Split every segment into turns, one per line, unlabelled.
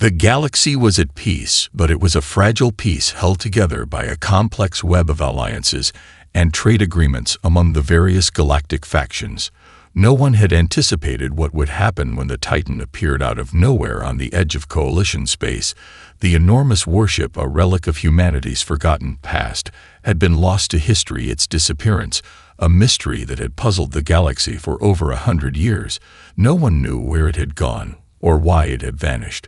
The galaxy was at peace, but it was a fragile peace held together by a complex web of alliances and trade agreements among the various galactic factions. No one had anticipated what would happen when the Titan appeared out of nowhere on the edge of Coalition space. The enormous warship, a relic of humanity's forgotten past, had been lost to history. Its disappearance, a mystery that had puzzled the galaxy for over 100 years. No one knew where it had gone or why it had vanished.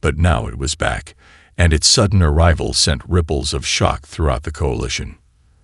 But now it was back, and its sudden arrival sent ripples of shock throughout the Coalition.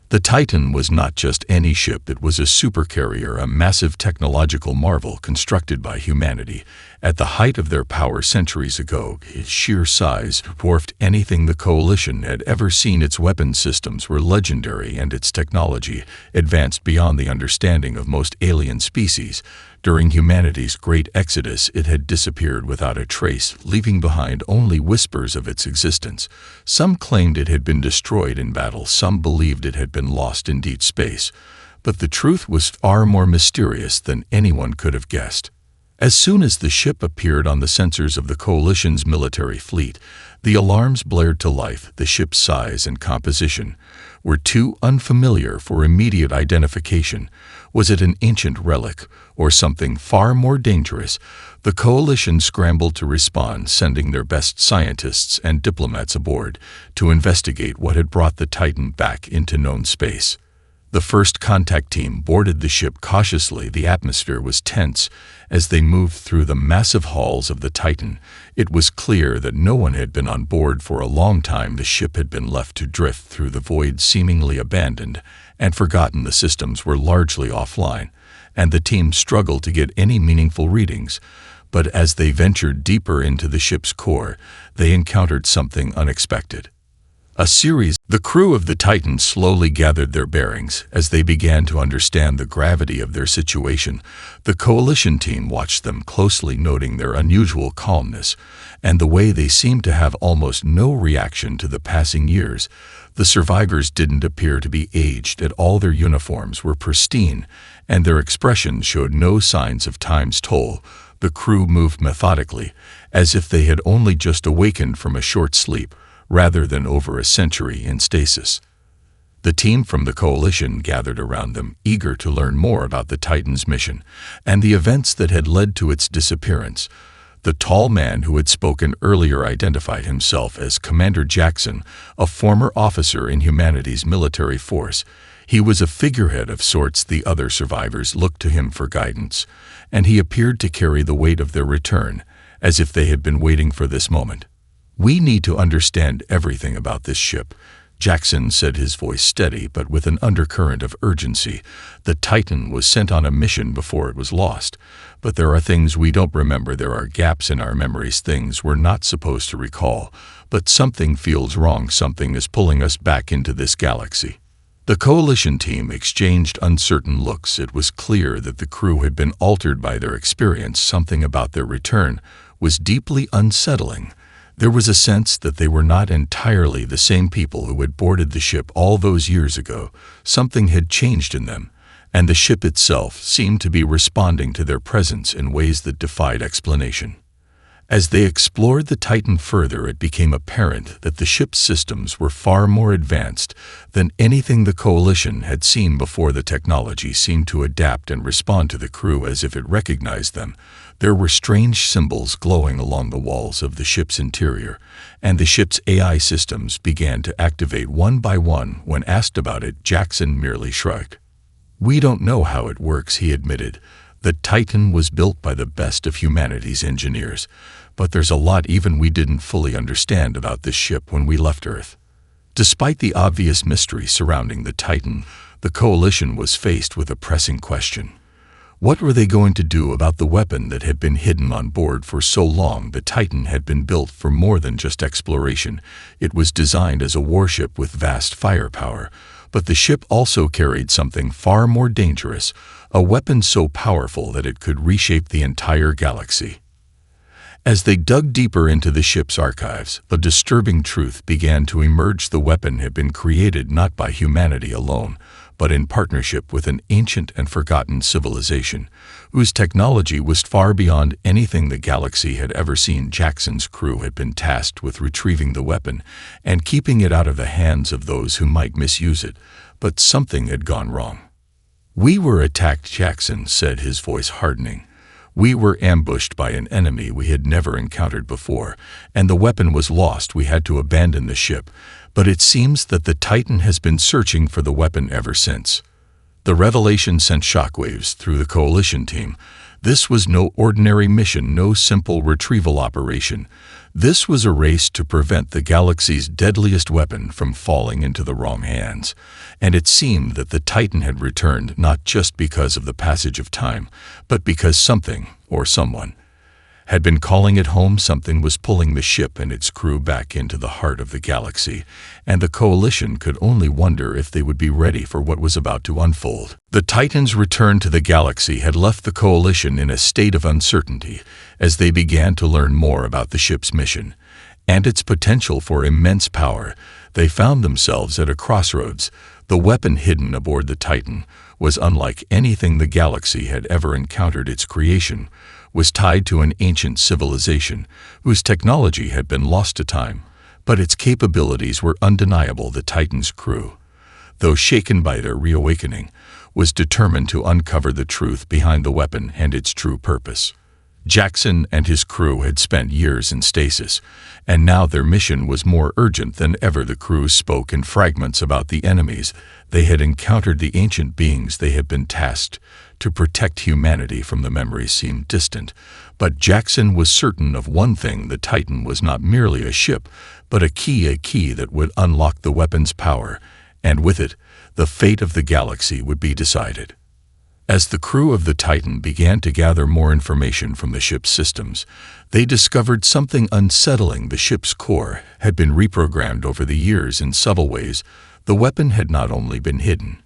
The Titan was not just any ship, it was a supercarrier, a massive technological marvel constructed by humanity. At the height of their power centuries ago, its sheer size dwarfed anything the Coalition had ever seen. Its weapon systems were legendary, and its technology advanced beyond the understanding of most alien species. During humanity's great exodus, it had disappeared without a trace, leaving behind only whispers of its existence. Some claimed it had been destroyed in battle, some believed it had been lost in deep space. But the truth was far more mysterious than anyone could have guessed. As soon as the ship appeared on the sensors of the Coalition's military fleet, the alarms blared to life. The ship's size and composition were too unfamiliar for immediate identification. Was it an ancient relic or something far more dangerous? The Coalition scrambled to respond, sending their best scientists and diplomats aboard to investigate what had brought the Titan back into known space. The first contact team boarded the ship cautiously. The atmosphere was tense as they moved through the massive halls of the Titan. It was clear that no one had been on board for a long time. The ship had been left to drift through the void, seemingly abandoned and forgotten. The systems were largely offline, and the team struggled to get any meaningful readings. But as they ventured deeper into the ship's core, they encountered something unexpected. The crew of the Titan slowly gathered their bearings as they began to understand the gravity of their situation. The Coalition team watched them closely, noting their unusual calmness and the way they seemed to have almost no reaction to the passing years. The survivors didn't appear to be aged at all. Their uniforms were pristine, and their expressions showed no signs of time's toll. The crew moved methodically, as if they had only just awakened from a short sleep, rather than over a century in stasis. The team from the Coalition gathered around them, eager to learn more about the Titan's mission and the events that had led to its disappearance. The tall man who had spoken earlier identified himself as Commander Jackson, a former officer in humanity's military force. He was a figurehead of sorts. The other survivors looked to him for guidance, and he appeared to carry the weight of their return, as if they had been waiting for this moment. "We need to understand everything about this ship," Jackson said, his voice steady but with an undercurrent of urgency. "The Titan was sent on a mission before it was lost, but there are things we don't remember. There are gaps in our memories, things we're not supposed to recall. But something feels wrong. Something is pulling us back into this galaxy." The Coalition team exchanged uncertain looks. It was clear that the crew had been altered by their experience. Something about their return was deeply unsettling. There was a sense that they were not entirely the same people who had boarded the ship all those years ago. Something had changed in them, and the ship itself seemed to be responding to their presence in ways that defied explanation. As they explored the Titan further, it became apparent that the ship's systems were far more advanced than anything the Coalition had seen before. The technology seemed to adapt and respond to the crew as if it recognized them. There were strange symbols glowing along the walls of the ship's interior, and the ship's AI systems began to activate one by one. When asked about it, Jackson merely shrugged. "We don't know how it works," he admitted. "The Titan was built by the best of humanity's engineers, but there's a lot even we didn't fully understand about this ship when we left Earth." Despite the obvious mystery surrounding the Titan, the Coalition was faced with a pressing question. What were they going to do about the weapon that had been hidden on board for so long? The Titan had been built for more than just exploration. It was designed as a warship with vast firepower, but the ship also carried something far more dangerous, a weapon so powerful that it could reshape the entire galaxy. As they dug deeper into the ship's archives, a disturbing truth began to emerge. The weapon had been created not by humanity alone, but in partnership with an ancient and forgotten civilization. whose technology was far beyond anything the galaxy had ever seen. Jackson's crew had been tasked with retrieving the weapon and keeping it out of the hands of those who might misuse it, but something had gone wrong. "We were attacked," Jackson said, his voice hardening. "We were ambushed by an enemy we had never encountered before, and the weapon was lost. We had to abandon the ship, but it seems that the Titan has been searching for the weapon ever since." The revelation sent shockwaves through the Coalition team. This was no ordinary mission, no simple retrieval operation. This was a race to prevent the galaxy's deadliest weapon from falling into the wrong hands. And it seemed that the Titan had returned not just because of the passage of time, but because something, or someone, had been calling it home. Something was pulling the ship and its crew back into the heart of the galaxy, and the Coalition could only wonder if they would be ready for what was about to unfold. The Titan's return to the galaxy had left the Coalition in a state of uncertainty as they began to learn more about the ship's mission and its potential for immense power. They found themselves at a crossroads. The weapon hidden aboard the Titan was unlike anything the galaxy had ever encountered. Its creation was tied to an ancient civilization whose technology had been lost to time, but its capabilities were undeniable. The Titan's crew, though shaken by their reawakening, was determined to uncover the truth behind the weapon and its true purpose. Jackson and his crew had spent years in stasis, and now their mission was more urgent than ever. The crew spoke in fragments about the enemies they had encountered, the ancient beings they had been tasked to protect humanity from. The memories seemed distant, but Jackson was certain of one thing: the Titan was not merely a ship, but a key that would unlock the weapon's power, and with it, the fate of the galaxy would be decided. As the crew of the Titan began to gather more information from the ship's systems, they discovered something unsettling. The ship's core had been reprogrammed over the years in subtle ways. The weapon had not only been hidden,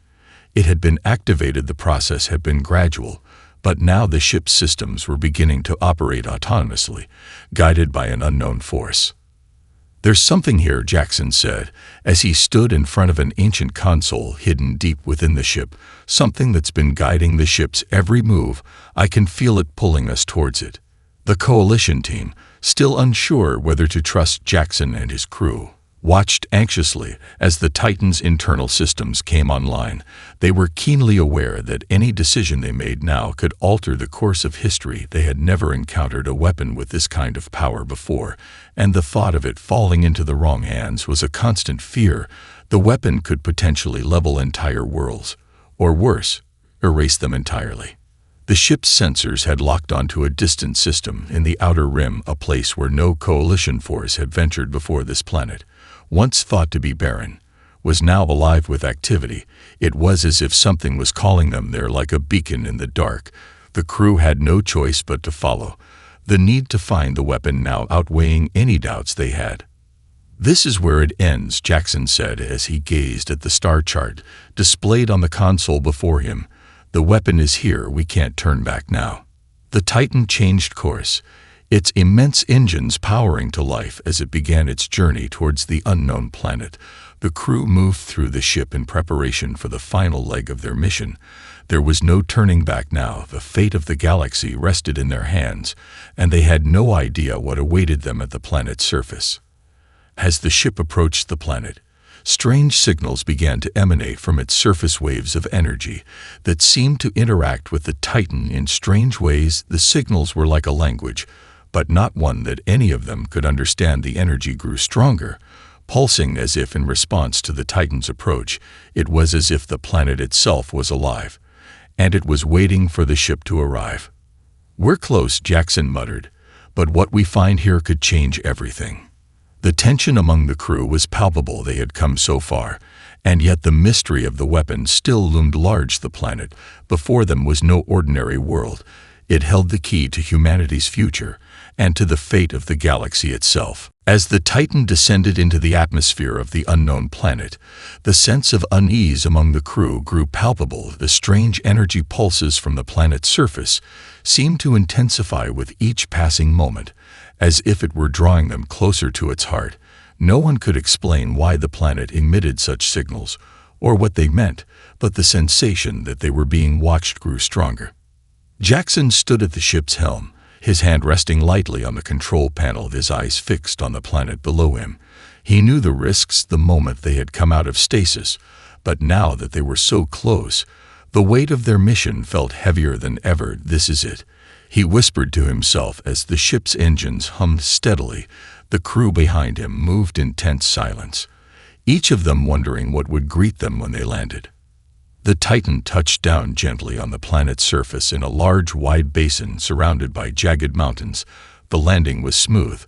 it had been activated. The process had been gradual, but now the ship's systems were beginning to operate autonomously, guided by an unknown force. "There's something here," Jackson said, as he stood in front of an ancient console hidden deep within the ship. "Something that's been guiding the ship's every move. I can feel it pulling us towards it." The Coalition team, still unsure whether to trust Jackson and his crew, watched anxiously as the Titan's internal systems came online. They were keenly aware that any decision they made now could alter the course of history. They had never encountered a weapon with this kind of power before, and the thought of it falling into the wrong hands was a constant fear. The weapon could potentially level entire worlds, or worse, erase them entirely. The ship's sensors had locked onto a distant system in the outer rim, a place where no Coalition force had ventured before. This planet, once thought to be barren, was now alive with activity. It was as if something was calling them there, like a beacon in the dark. The crew had no choice but to follow, the need to find the weapon now outweighing any doubts they had. "This is where it ends," Jackson said as he gazed at the star chart displayed on the console before him. "The weapon is here. We can't turn back now." The Titan changed course, its immense engines powering to life as it began its journey towards the unknown planet. The crew moved through the ship in preparation for the final leg of their mission. There was no turning back now. The fate of the galaxy rested in their hands, and they had no idea what awaited them at the planet's surface. As the ship approached the planet, strange signals began to emanate from its surface, waves of energy that seemed to interact with the Titan in strange ways. The signals were like a language, but not one that any of them could understand. The energy grew stronger, pulsing as if in response to the Titan's approach. It was as if the planet itself was alive, and it was waiting for the ship to arrive. "We're close," Jackson muttered, "but what we find here could change everything." The tension among the crew was palpable. They had come so far, and yet the mystery of the weapon still loomed large. The planet before them was no ordinary world. It held the key to humanity's future and to the fate of the galaxy itself. As the Titan descended into the atmosphere of the unknown planet, the sense of unease among the crew grew palpable. The strange energy pulses from the planet's surface seemed to intensify with each passing moment, as if it were drawing them closer to its heart. No one could explain why the planet emitted such signals, or what they meant, but the sensation that they were being watched grew stronger. Jackson stood at the ship's helm, his hand resting lightly on the control panel, his eyes fixed on the planet below him. He knew the risks the moment they had come out of stasis, but now that they were so close, the weight of their mission felt heavier than ever. This is it, he whispered to himself as the ship's engines hummed steadily. The crew behind him moved in tense silence, each of them wondering what would greet them when they landed. The Titan touched down gently on the planet's surface in a large, wide basin surrounded by jagged mountains. The landing was smooth,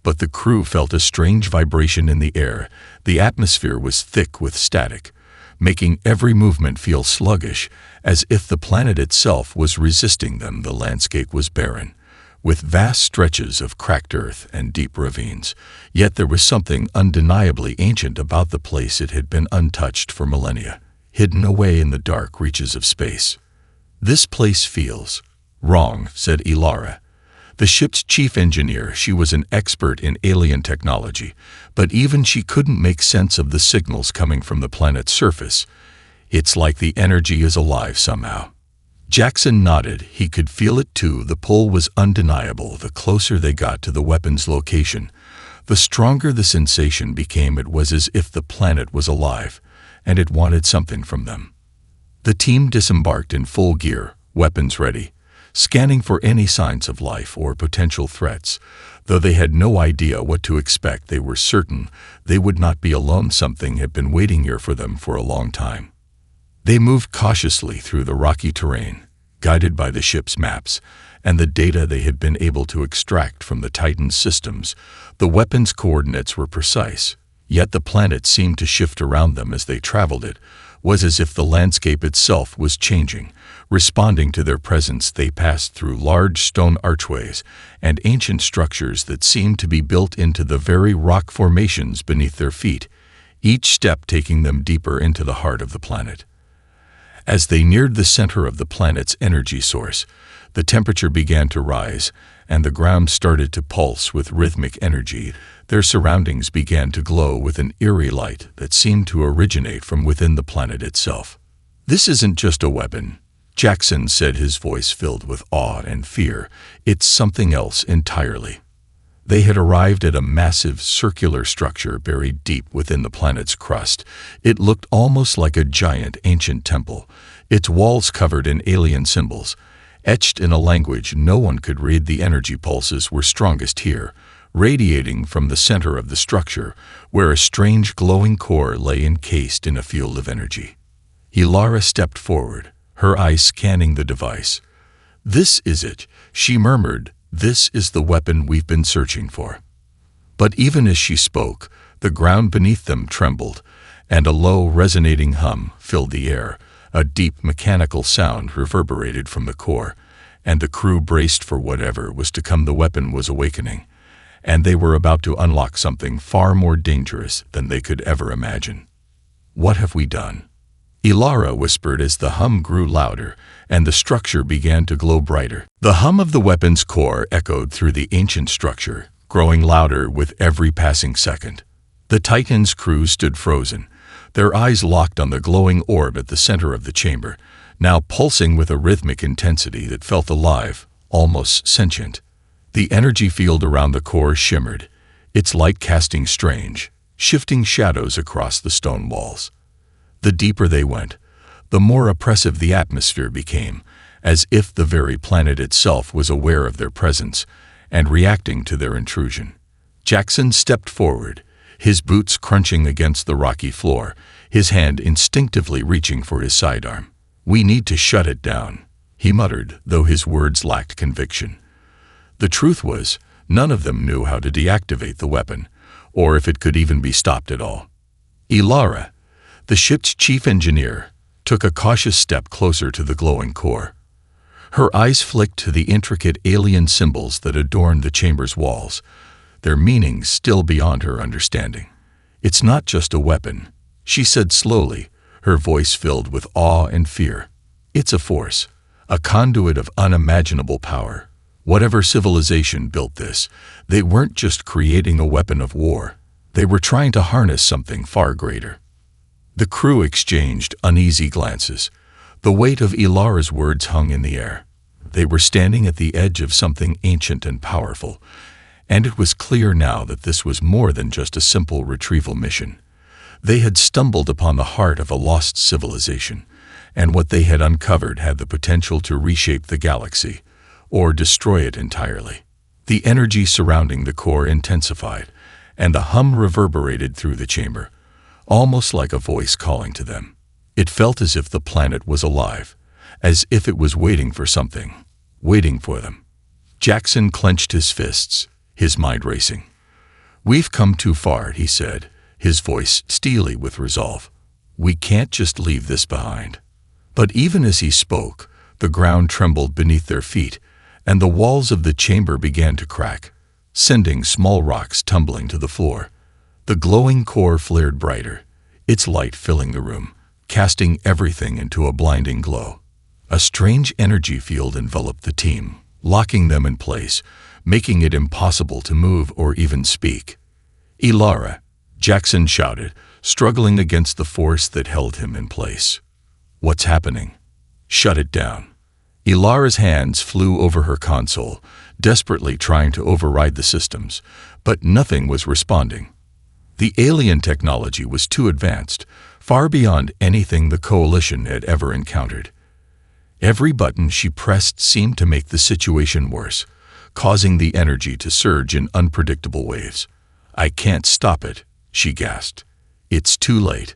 but the crew felt a strange vibration in the air. The atmosphere was thick with static, making every movement feel sluggish, as if the planet itself was resisting them. The landscape was barren, with vast stretches of cracked earth and deep ravines, yet there was something undeniably ancient about the place. It had been untouched for millennia, hidden away in the dark reaches of space. "This place feels wrong," said Ilara, the ship's chief engineer. She was an expert in alien technology, but even she couldn't make sense of the signals coming from the planet's surface. "It's like the energy is alive somehow." Jackson nodded. He could feel it too. The pull was undeniable. The closer they got to the weapon's location, the stronger the sensation became. It was as if the planet was alive, and it wanted something from them. The team disembarked in full gear, weapons ready, scanning for any signs of life or potential threats. Though they had no idea what to expect, they were certain they would not be alone. Something had been waiting here for them for a long time. They moved cautiously through the rocky terrain, guided by the ship's maps and the data they had been able to extract from the Titan's systems. The weapon's coordinates were precise, yet the planet seemed to shift around them as they traveled. It was as if the landscape itself was changing, responding to their presence. They passed through large stone archways and ancient structures that seemed to be built into the very rock formations beneath their feet, each step taking them deeper into the heart of the planet. As they neared the center of the planet's energy source, the temperature began to rise, and the ground started to pulse with rhythmic energy. Their surroundings began to glow with an eerie light that seemed to originate from within the planet itself. "This isn't just a weapon," Jackson said, his voice filled with awe and fear. "It's something else entirely." They had arrived at a massive circular structure buried deep within the planet's crust. It looked almost like a giant ancient temple, its walls covered in alien symbols, etched in a language no one could read. The energy pulses were strongest here, radiating from the center of the structure, where a strange glowing core lay encased in a field of energy. Ilara stepped forward, her eyes scanning the device. "This is it," she murmured. "This is the weapon we've been searching for." But even as she spoke, the ground beneath them trembled, and a low, resonating hum filled the air. A deep, mechanical sound reverberated from the core, and the crew braced for whatever was to come. The weapon was awakening, and they were about to unlock something far more dangerous than they could ever imagine. "What have we done?" Ilara whispered as the hum grew louder, and the structure began to glow brighter. The hum of the weapon's core echoed through the ancient structure, growing louder with every passing second. The Titan's crew stood frozen, their eyes locked on the glowing orb at the center of the chamber, now pulsing with a rhythmic intensity that felt alive, almost sentient. The energy field around the core shimmered, its light casting strange, shifting shadows across the stone walls. The deeper they went, the more oppressive the atmosphere became, as if the very planet itself was aware of their presence and reacting to their intrusion. Jackson stepped forward, his boots crunching against the rocky floor, his hand instinctively reaching for his sidearm. "We need to shut it down," he muttered, though his words lacked conviction. The truth was, none of them knew how to deactivate the weapon, or if it could even be stopped at all. Ilara, the ship's chief engineer, took a cautious step closer to the glowing core. Her eyes flicked to the intricate alien symbols that adorned the chamber's walls, their meanings still beyond her understanding. "It's not just a weapon," she said slowly, her voice filled with awe and fear. "It's a force, a conduit of unimaginable power. Whatever civilization built this, they weren't just creating a weapon of war. They were trying to harness something far greater." The crew exchanged uneasy glances. The weight of Ilara's words hung in the air. They were standing at the edge of something ancient and powerful, and it was clear now that this was more than just a simple retrieval mission. They had stumbled upon the heart of a lost civilization, and what they had uncovered had the potential to reshape the galaxy, or destroy it entirely. The energy surrounding the core intensified, and the hum reverberated through the chamber, almost like a voice calling to them. It felt as if the planet was alive, as if it was waiting for something, waiting for them. Jackson clenched his fists, his mind racing. "We've come too far," he said, his voice steely with resolve. "We can't just leave this behind." But even as he spoke, the ground trembled beneath their feet, and the walls of the chamber began to crack, sending small rocks tumbling to the floor. The glowing core flared brighter, its light filling the room, casting everything into a blinding glow. A strange energy field enveloped the team, locking them in place, making it impossible to move or even speak. "Ilara," Jackson shouted, struggling against the force that held him in place. "What's happening?" "Shut it down." Ilara's hands flew over her console, desperately trying to override the systems, but nothing was responding. The alien technology was too advanced, far beyond anything the Coalition had ever encountered. Every button she pressed seemed to make the situation worse, causing the energy to surge in unpredictable waves. "I can't stop it," she gasped. "It's too late.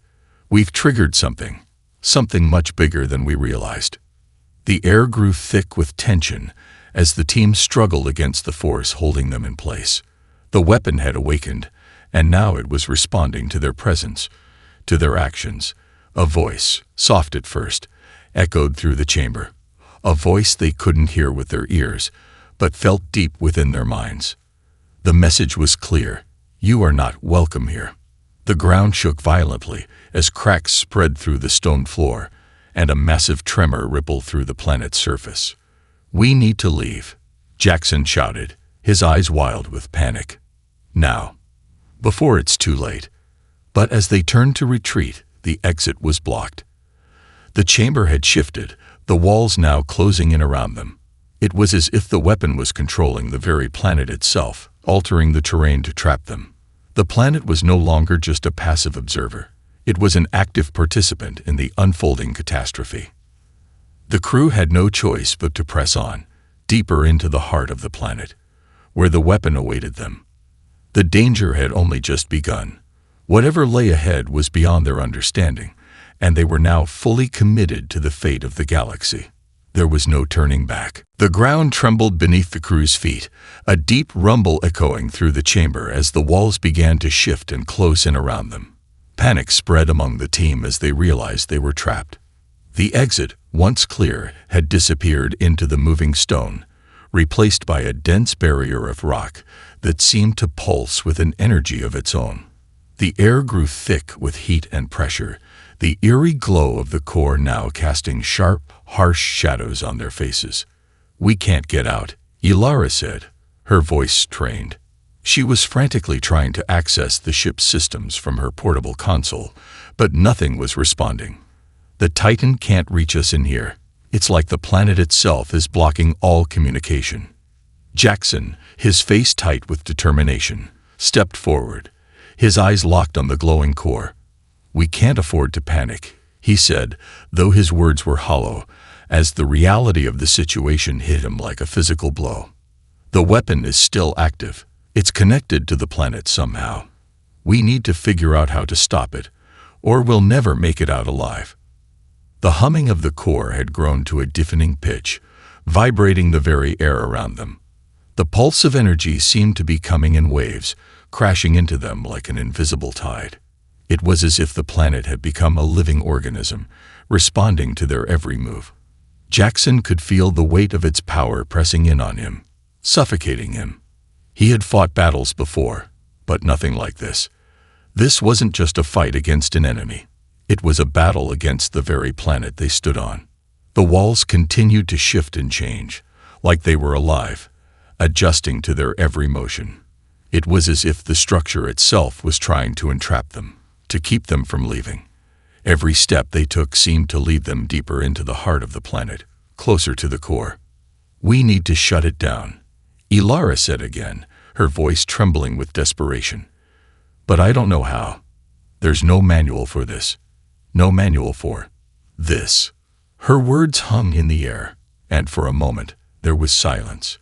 We've triggered something much bigger than we realized." The air grew thick with tension as the team struggled against the force holding them in place. The weapon had awakened, and now it was responding to their presence, to their actions. A voice, soft at first, echoed through the chamber. A voice they couldn't hear with their ears, but felt deep within their minds. The message was clear: "You are not welcome here." The ground shook violently as cracks spread through the stone floor, and a massive tremor rippled through the planet's surface. "We need to leave," Jackson shouted, his eyes wild with panic. "Now, before it's too late." But as they turned to retreat, the exit was blocked. The chamber had shifted, the walls now closing in around them. It was as if the weapon was controlling the very planet itself, altering the terrain to trap them. The planet was no longer just a passive observer. It was an active participant in the unfolding catastrophe. The crew had no choice but to press on, deeper into the heart of the planet, where the weapon awaited them. The danger had only just begun. Whatever lay ahead was beyond their understanding, and they were now fully committed to the fate of the galaxy. There was no turning back. The ground trembled beneath the crew's feet, a deep rumble echoing through the chamber as the walls began to shift and close in around them. Panic spread among the team as they realized they were trapped. The exit, once clear, had disappeared into the moving stone, replaced by a dense barrier of rock that seemed to pulse with an energy of its own. The air grew thick with heat and pressure, the eerie glow of the core now casting sharp, harsh shadows on their faces. "We can't get out," Ilara said, her voice strained. She was frantically trying to access the ship's systems from her portable console, but nothing was responding. "The Titan can't reach us in here. It's like the planet itself is blocking all communication." Jackson, his face tight with determination, stepped forward, his eyes locked on the glowing core. "We can't afford to panic," he said, though his words were hollow, as the reality of the situation hit him like a physical blow. "The weapon is still active. It's connected to the planet somehow. We need to figure out how to stop it, or we'll never make it out alive." The humming of the core had grown to a deafening pitch, vibrating the very air around them. The pulse of energy seemed to be coming in waves, crashing into them like an invisible tide. It was as if the planet had become a living organism, responding to their every move. Jackson could feel the weight of its power pressing in on him, suffocating him. He had fought battles before, but nothing like this. This wasn't just a fight against an enemy. It was a battle against the very planet they stood on. The walls continued to shift and change, like they were alive, adjusting to their every motion. It was as if the structure itself was trying to entrap them, to keep them from leaving. Every step they took seemed to lead them deeper into the heart of the planet, closer to the core. We need to shut it down, Ilara said again, her voice trembling with desperation. But I don't know how. There's no manual for this. No manual for this. Her words hung in the air, and for a moment there was silence.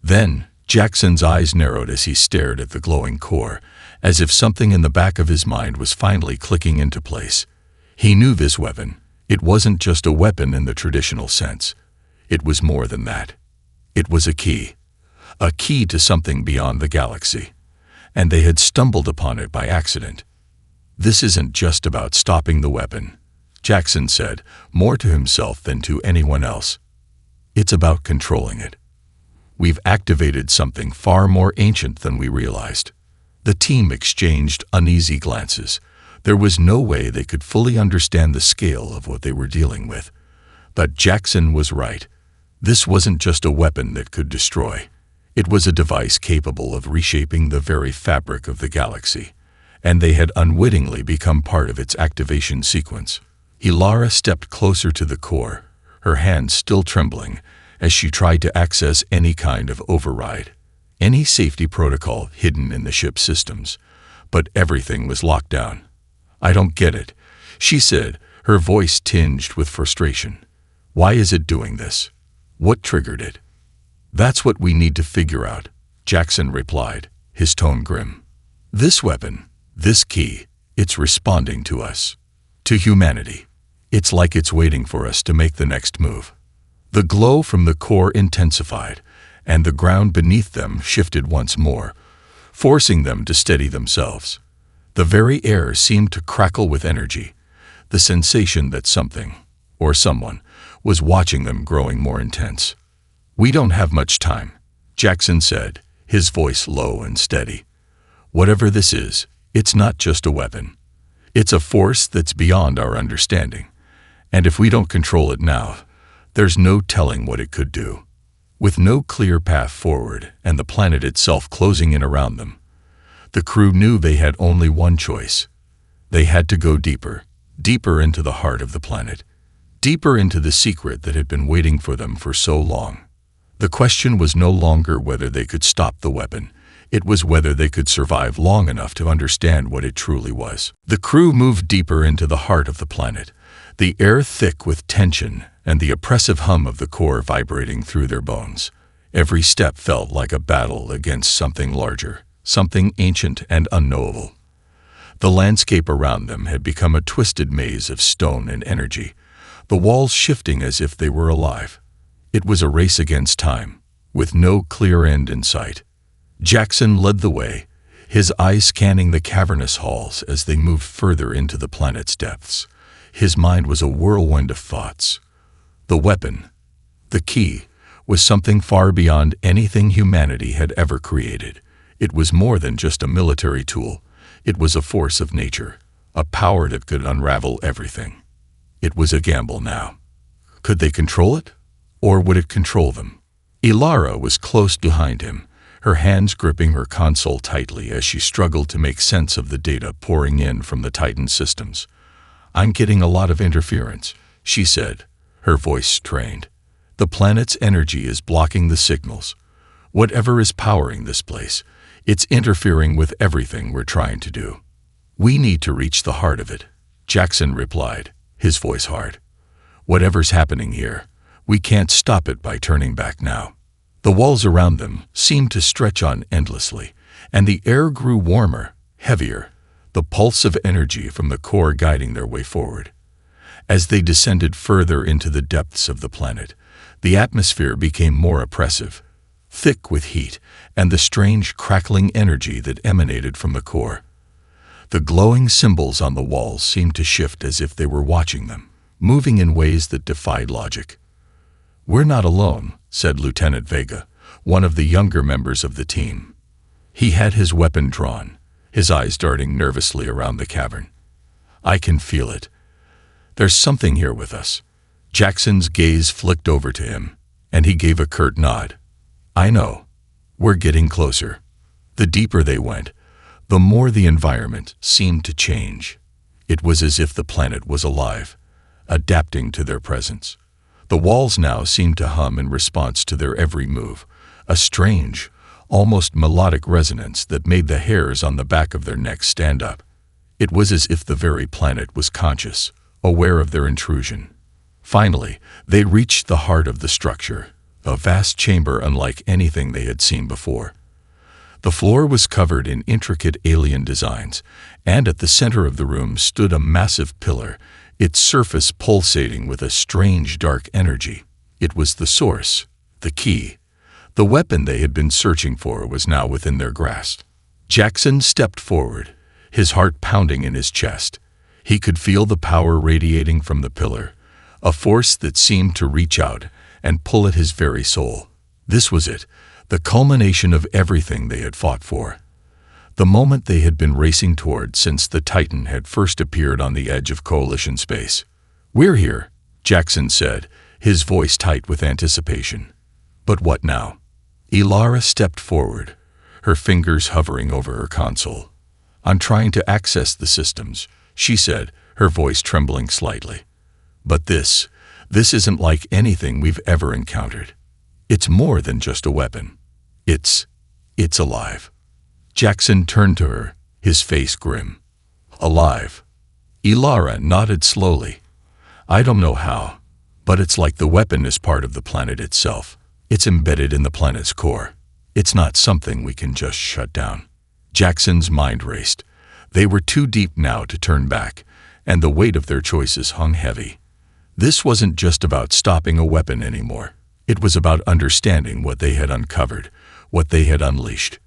Then Jackson's eyes narrowed as he stared at the glowing core, as if something in the back of his mind was finally clicking into place. He knew this weapon. It wasn't just a weapon in the traditional sense. It was more than that. It was a key to something beyond the galaxy, and they had stumbled upon it by accident. This isn't just about stopping the weapon, Jackson said, more to himself than to anyone else. It's about controlling it. We've activated something far more ancient than we realized. The team exchanged uneasy glances. There was no way they could fully understand the scale of what they were dealing with. But Jackson was right. This wasn't just a weapon that could destroy. It was a device capable of reshaping the very fabric of the galaxy, and they had unwittingly become part of its activation sequence. Ilara stepped closer to the core, her hands still trembling, as she tried to access any kind of override, any safety protocol hidden in the ship's systems. But everything was locked down. I don't get it, she said, her voice tinged with frustration. Why is it doing this? What triggered it? That's what we need to figure out, Jackson replied, his tone grim. This weapon, this key, it's responding to us, to humanity. It's like it's waiting for us to make the next move. The glow from the core intensified, and the ground beneath them shifted once more, forcing them to steady themselves. The very air seemed to crackle with energy, the sensation that something, or someone, was watching them growing more intense. We don't have much time, Jackson said, his voice low and steady. Whatever this is, it's not just a weapon. It's a force that's beyond our understanding. And if we don't control it now, there's no telling what it could do. With no clear path forward and the planet itself closing in around them, the crew knew they had only one choice. They had to go deeper, deeper into the heart of the planet, deeper into the secret that had been waiting for them for so long. The question was no longer whether they could stop the weapon. It was whether they could survive long enough to understand what it truly was. The crew moved deeper into the heart of the planet, the air thick with tension and the oppressive hum of the core vibrating through their bones. Every step felt like a battle against something larger, something ancient and unknowable. The landscape around them had become a twisted maze of stone and energy, the walls shifting as if they were alive. It was a race against time, with no clear end in sight. Jackson led the way, his eyes scanning the cavernous halls as they moved further into the planet's depths. His mind was a whirlwind of thoughts. The weapon, the key, was something far beyond anything humanity had ever created. It was more than just a military tool. It was a force of nature, a power that could unravel everything. It was a gamble now. Could they control it? Or would it control them? Ilara was close behind him, her hands gripping her console tightly as she struggled to make sense of the data pouring in from the Titan systems. I'm getting a lot of interference, she said, her voice strained. The planet's energy is blocking the signals. Whatever is powering this place, it's interfering with everything we're trying to do. We need to reach the heart of it, Jackson replied, his voice hard. Whatever's happening here, we can't stop it by turning back now. The walls around them seemed to stretch on endlessly, and the air grew warmer, heavier, the pulse of energy from the core guiding their way forward. As they descended further into the depths of the planet, the atmosphere became more oppressive, thick with heat and the strange crackling energy that emanated from the core. The glowing symbols on the walls seemed to shift as if they were watching them, moving in ways that defied logic. We're not alone, said Lieutenant Vega, one of the younger members of the team. He had his weapon drawn, his eyes darting nervously around the cavern. I can feel it. There's something here with us. Jackson's gaze flicked over to him, and he gave a curt nod. I know. We're getting closer. The deeper they went, the more the environment seemed to change. It was as if the planet was alive, adapting to their presence. The walls now seemed to hum in response to their every move, a strange, almost melodic resonance that made the hairs on the back of their necks stand up. It was as if the very planet was conscious, aware of their intrusion. Finally, they reached the heart of the structure, a vast chamber unlike anything they had seen before. The floor was covered in intricate alien designs, and at the center of the room stood a massive pillar, its surface pulsating with a strange dark energy. It was the source, the key. The weapon they had been searching for was now within their grasp. Jackson stepped forward, his heart pounding in his chest. He could feel the power radiating from the pillar, a force that seemed to reach out and pull at his very soul. This was it, the culmination of everything they had fought for. The moment they had been racing toward since the Titan had first appeared on the edge of Coalition space. "We're here," Jackson said, his voice tight with anticipation. "But what now?" Ilara stepped forward, her fingers hovering over her console. "I'm trying to access the systems," she said, her voice trembling slightly. "But this isn't like anything we've ever encountered. It's more than just a weapon. It's alive." Jackson turned to her, his face grim. "Alive?" Ilara nodded slowly. "I don't know how, but it's like the weapon is part of the planet itself. It's embedded in the planet's core. It's not something we can just shut down." Jackson's mind raced. They were too deep now to turn back, and the weight of their choices hung heavy. This wasn't just about stopping a weapon anymore. It was about understanding what they had uncovered, what they had unleashed.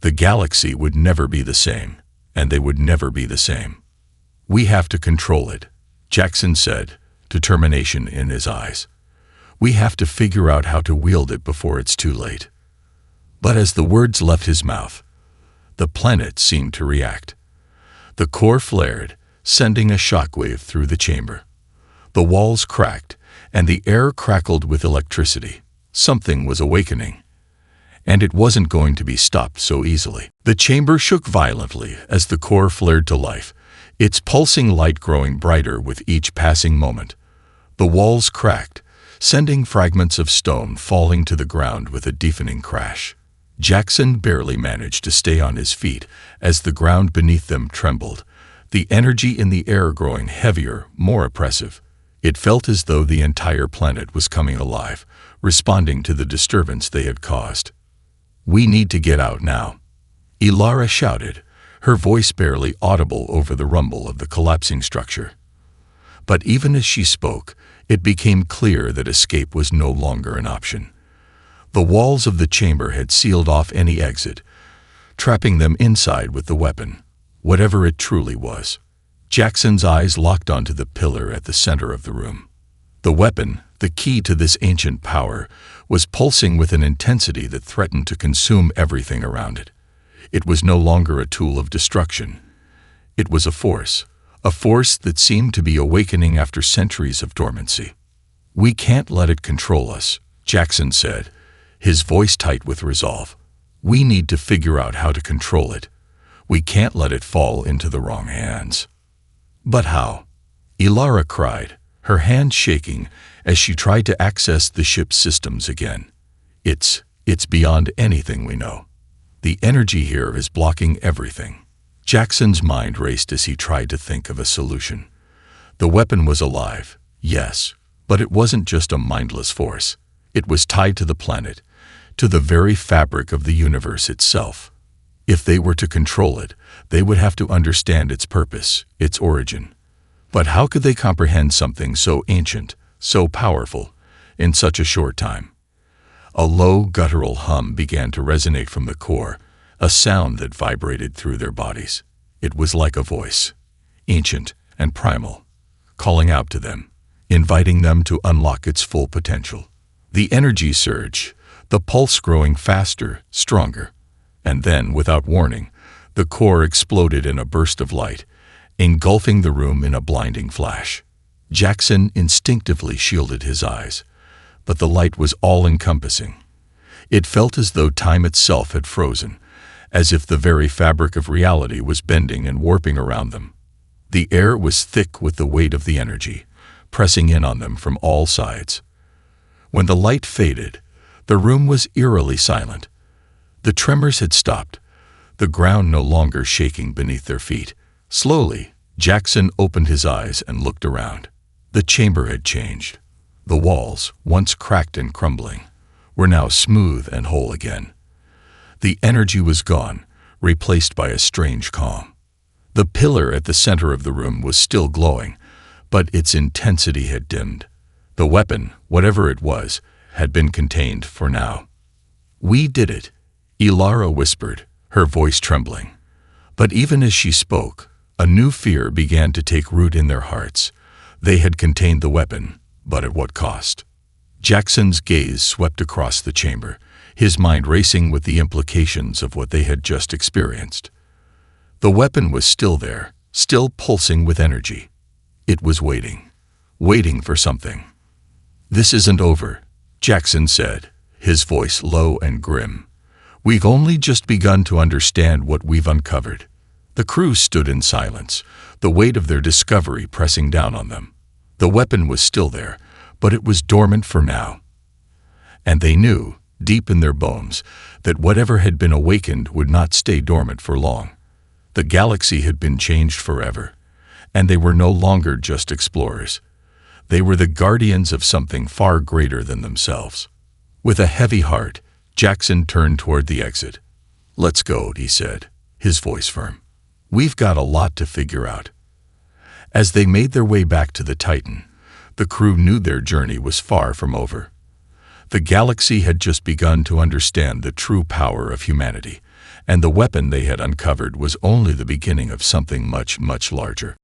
The galaxy would never be the same, and they would never be the same. "We have to control it," Jackson said, determination in his eyes. "We have to figure out how to wield it before it's too late." But as the words left his mouth, the planet seemed to react. The core flared, sending a shockwave through the chamber. The walls cracked, and the air crackled with electricity. Something was awakening, and it wasn't going to be stopped so easily. The chamber shook violently as the core flared to life, its pulsing light growing brighter with each passing moment. The walls cracked, sending fragments of stone falling to the ground with a deafening crash. Jackson barely managed to stay on his feet as the ground beneath them trembled, the energy in the air growing heavier, more oppressive. It felt as though the entire planet was coming alive, responding to the disturbance they had caused. "We need to get out now," Ilara shouted, her voice barely audible over the rumble of the collapsing structure. But even as she spoke, it became clear that escape was no longer an option. The walls of the chamber had sealed off any exit, trapping them inside with the weapon, whatever it truly was. Jackson's eyes locked onto the pillar at the center of the room. The weapon, the key to this ancient power, was pulsing with an intensity that threatened to consume everything around it. It was no longer a tool of destruction. It was a force that seemed to be awakening after centuries of dormancy. "We can't let it control us," Jackson said, his voice tight with resolve. "We need to figure out how to control it. We can't let it fall into the wrong hands." "But how?" Ilara cried, her hands shaking as she tried to access the ship's systems again. It's beyond anything we know. The energy here is blocking everything." Jackson's mind raced as he tried to think of a solution. The weapon was alive, yes, but it wasn't just a mindless force. It was tied to the planet, to the very fabric of the universe itself. If they were to control it, they would have to understand its purpose, its origin. But how could they comprehend something so ancient, so powerful, in such a short time? A low, guttural hum began to resonate from the core, a sound that vibrated through their bodies. It was like a voice, ancient and primal, calling out to them, inviting them to unlock its full potential. The energy surged, the pulse growing faster, stronger. And then, without warning, the core exploded in a burst of light, engulfing the room in a blinding flash. Jackson instinctively shielded his eyes, but the light was all-encompassing. It felt as though time itself had frozen, as if the very fabric of reality was bending and warping around them. The air was thick with the weight of the energy, pressing in on them from all sides. When the light faded, the room was eerily silent. The tremors had stopped, the ground no longer shaking beneath their feet. Slowly, Jackson opened his eyes and looked around. The chamber had changed. The walls, once cracked and crumbling, were now smooth and whole again. The energy was gone, replaced by a strange calm. The pillar at the center of the room was still glowing, but its intensity had dimmed. The weapon, whatever it was, had been contained for now. "We did it," Ilara whispered, her voice trembling. But even as she spoke, a new fear began to take root in their hearts. They had contained the weapon, but at what cost? Jackson's gaze swept across the chamber, his mind racing with the implications of what they had just experienced. The weapon was still there, still pulsing with energy. It was waiting for something. "This isn't over," Jackson said, his voice low and grim. "We've only just begun to understand what we've uncovered." The crew stood in silence, the weight of their discovery pressing down on them. The weapon was still there, but it was dormant for now. And they knew, deep in their bones, that whatever had been awakened would not stay dormant for long. The galaxy had been changed forever, and they were no longer just explorers. They were the guardians of something far greater than themselves. With a heavy heart, Jackson turned toward the exit. "Let's go," he said, his voice firm. "We've got a lot to figure out." As they made their way back to the Titan, the crew knew their journey was far from over. The galaxy had just begun to understand the true power of humanity, and the weapon they had uncovered was only the beginning of something much, much larger.